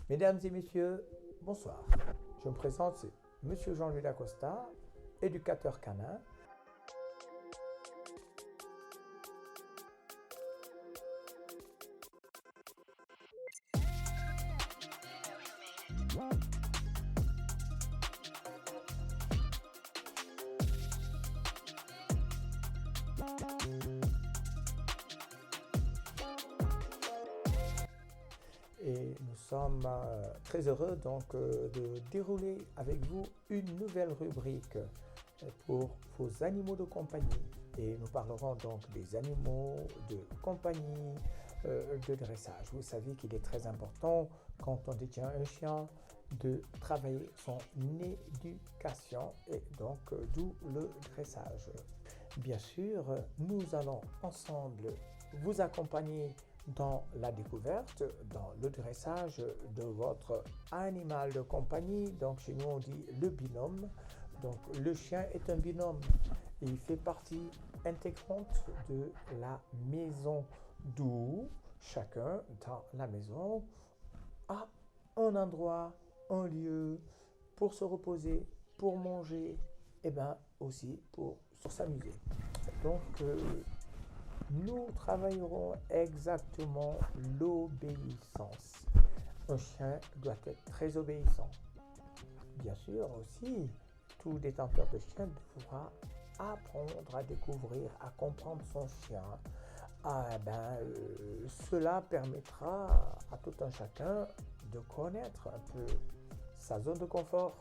Mesdames et messieurs, bonsoir. Je me présente, c'est Monsieur Jean-Louis Dacosta, éducateur canin. Et nous sommes très heureux de dérouler avec vous une nouvelle rubrique pour vos animaux de compagnie. Et nous parlerons donc des animaux de compagnie de dressage. Vous savez qu'il est très important quand on détient un chien de travailler son éducation et donc d'où le dressage. Bien sûr, nous allons ensemble vous accompagner dans la découverte, dans le dressage de votre animal de compagnie. Donc chez nous on dit le binôme. Donc le chien est un binôme. Il fait partie intégrante de la maison, d'où chacun dans la maison a un endroit, un lieu pour se reposer, pour manger et bien aussi pour s'amuser. Donc nous travaillerons exactement l'obéissance. Un chien doit être très obéissant. Bien sûr aussi, tout détenteur de chien devra apprendre à découvrir, à comprendre son chien. Cela permettra à tout un chacun de connaître un peu sa zone de confort,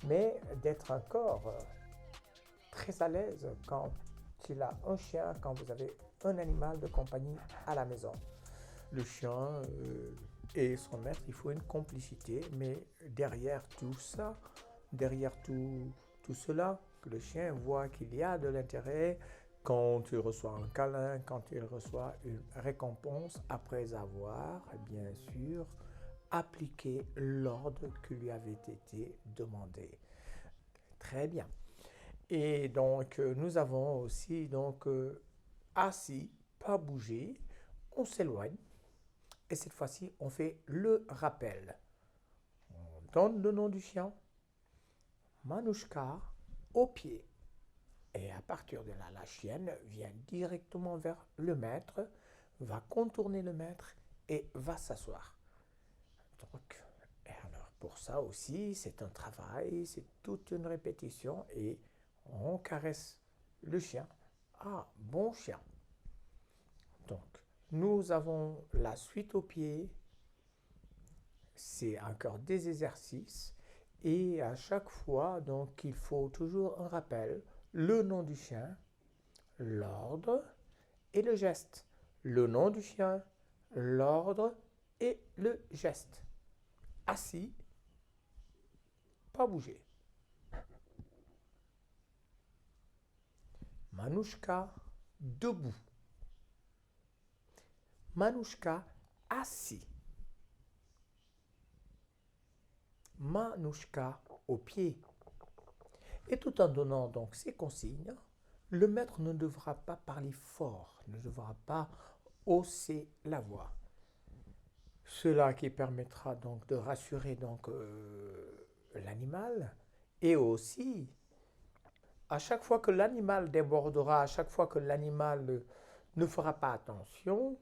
mais d'être encore très à l'aise quand il a un chien, quand vous avez un animal de compagnie à la maison. Le chien et son maître, il faut une complicité, mais derrière tout ça, derrière tout cela, que le chien voit qu'il y a de l'intérêt quand il reçoit un câlin, quand il reçoit une récompense, après avoir, bien sûr, appliqué l'ordre qui lui avait été demandé. Très bien. Et donc, nous avons aussi assis, pas bouger, on s'éloigne. Et cette fois-ci, on fait le rappel. On donne le nom du chien, Manouchka, au pied. Et à partir de là, la chienne vient directement vers le maître, va contourner le maître et va s'asseoir. Donc, alors pour ça aussi, c'est un travail, c'est toute une répétition et on caresse le chien. Ah, bon chien. Donc, nous avons la suite au pied. C'est encore des exercices. Et à chaque fois, donc, il faut toujours un rappel. Le nom du chien, l'ordre et le geste. Le nom du chien, l'ordre et le geste. Assis, pas bouger. Manouchka, debout. Manouchka, assis. Manouchka, au pied. Et tout en donnant donc ces consignes, le maître ne devra pas parler fort, ne devra pas hausser la voix. Cela qui permettra donc de rassurer l'animal et aussi à chaque fois que l'animal débordera, à chaque fois que l'animal ne fera pas attention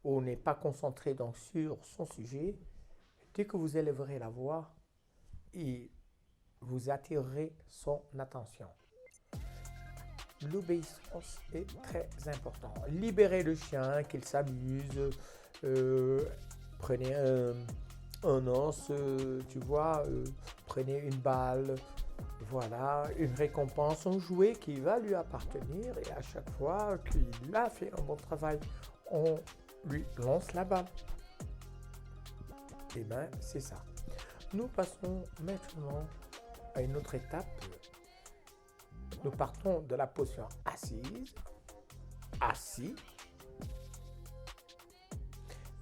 ou n'est pas concentré donc sur son sujet, dès que vous élèverez la voix, vous attirerez son attention. L'obéissance est très importante. Libérez le chien, qu'il s'amuse. Prenez un os, prenez une balle. Voilà, une récompense, un jouet qui va lui appartenir. Et à chaque fois qu'il a fait un bon travail, on lui lance la balle. Et bien, c'est ça. Nous passons maintenant à une autre étape. Nous partons de la position assise, assis.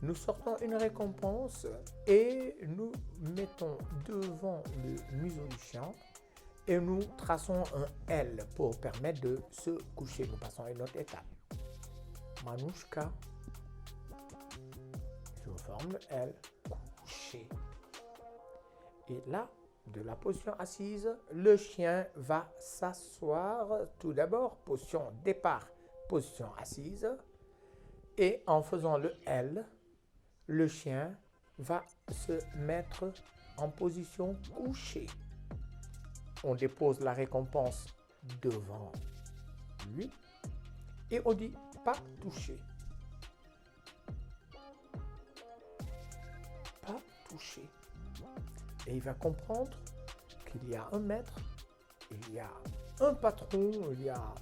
Nous sortons une récompense et nous mettons devant le museau du chien et nous traçons un L pour permettre de se coucher. Nous passons à une autre étape. Manouchka, je forme le L, coucher. Et là, de la position assise, le chien va s'asseoir. Tout d'abord, position départ, position assise. Et en faisant le L, le chien va se mettre en position couchée. On dépose la récompense devant lui et on dit pas toucher. Pas toucher. Et il va comprendre qu'il y a un maître, il y a un patron, il y a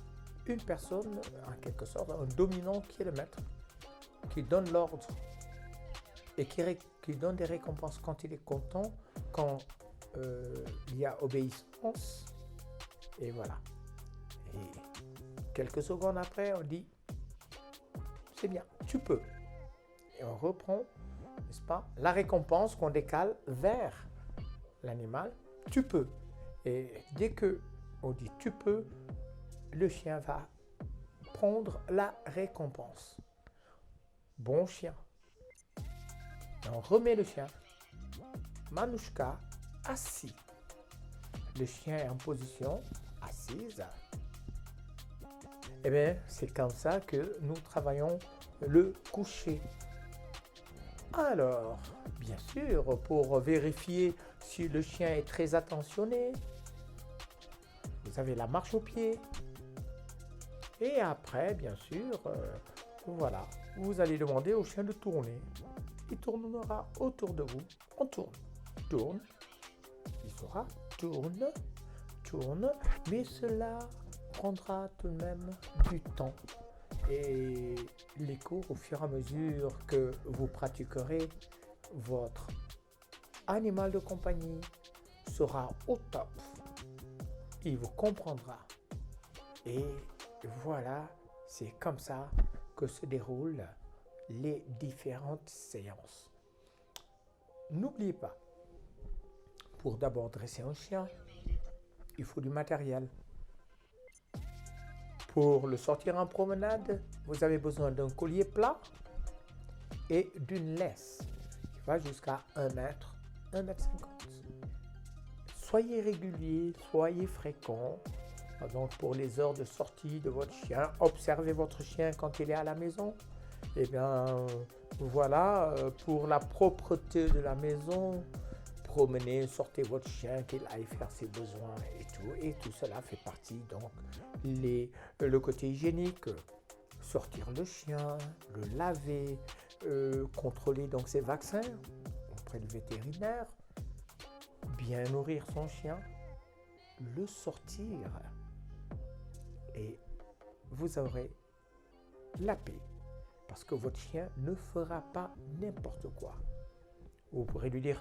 une personne, en quelque sorte, un dominant qui est le maître, qui donne l'ordre et qui donne des récompenses quand il est content, quand il y a obéissance. Et voilà. Et quelques secondes après, on dit c'est bien, tu peux. Et on reprend, n'est-ce pas, la récompense qu'on décale vers l'animal, tu peux. Et dès que on dit tu peux, le chien va prendre la récompense. Bon chien. Et on remet le chien. Manouchka, assis. Le chien est en position assise. Eh bien, c'est comme ça que nous travaillons le coucher. Alors, bien sûr, pour vérifier si le chien est très attentionné, vous avez la marche au pied. Et après, bien sûr, voilà, vous allez demander au chien de tourner. Il tournera autour de vous. On tourne, tourne. Il saura, tourne. Mais cela prendra tout de même du temps. Et les cours, au fur et à mesure que vous pratiquerez, votre animal de compagnie sera au top. Il vous comprendra. Et voilà, c'est comme ça que se déroulent les différentes séances. N'oubliez pas, pour d'abord dresser un chien, il faut du matériel. Pour le sortir en promenade, vous avez besoin d'un collier plat et d'une laisse qui va jusqu'à 1 mètre, 1,50 m. Soyez régulier, soyez fréquent. Donc pour les heures de sortie de votre chien, observez votre chien quand il est à la maison. Et bien voilà, pour la propreté de la maison, promenez, sortez votre chien, qu'il aille faire ses besoins et tout cela fait partie donc le côté hygiénique, sortir le chien, le laver, contrôler donc ses vaccins auprès du vétérinaire, bien nourrir son chien, le sortir et vous aurez la paix parce que votre chien ne fera pas n'importe quoi. Vous pourrez lui dire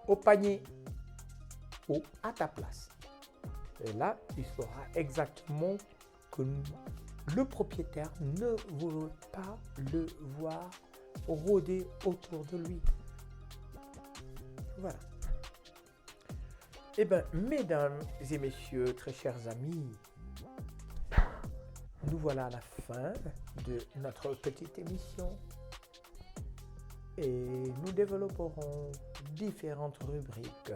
au panier ou à ta place. Et là, il saura exactement que le propriétaire ne veut pas le voir rôder autour de lui. Voilà. Eh bien, mesdames et messieurs, très chers amis, nous voilà à la fin de notre petite émission et nous développerons différentes rubriques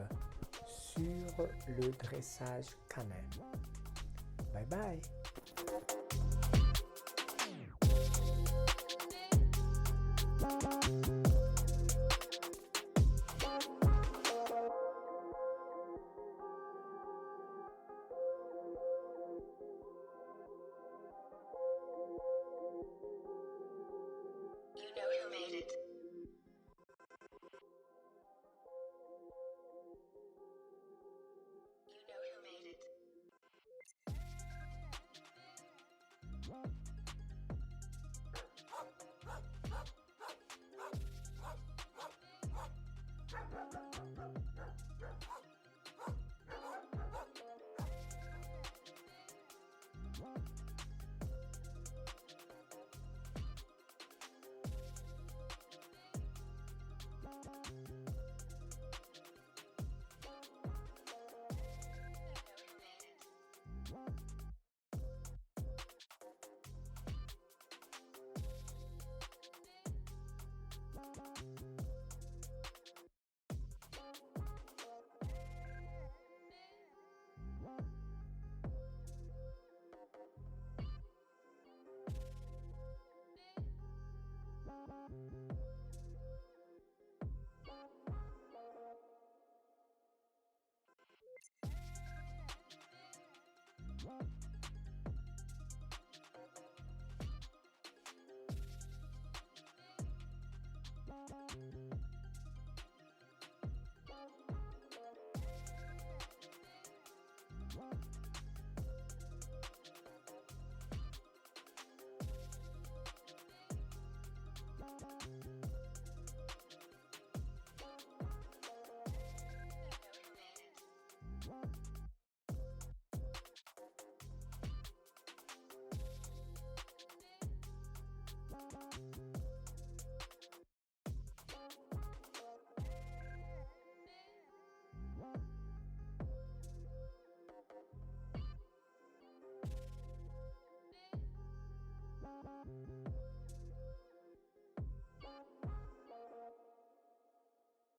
sur le dressage canin. Bye bye.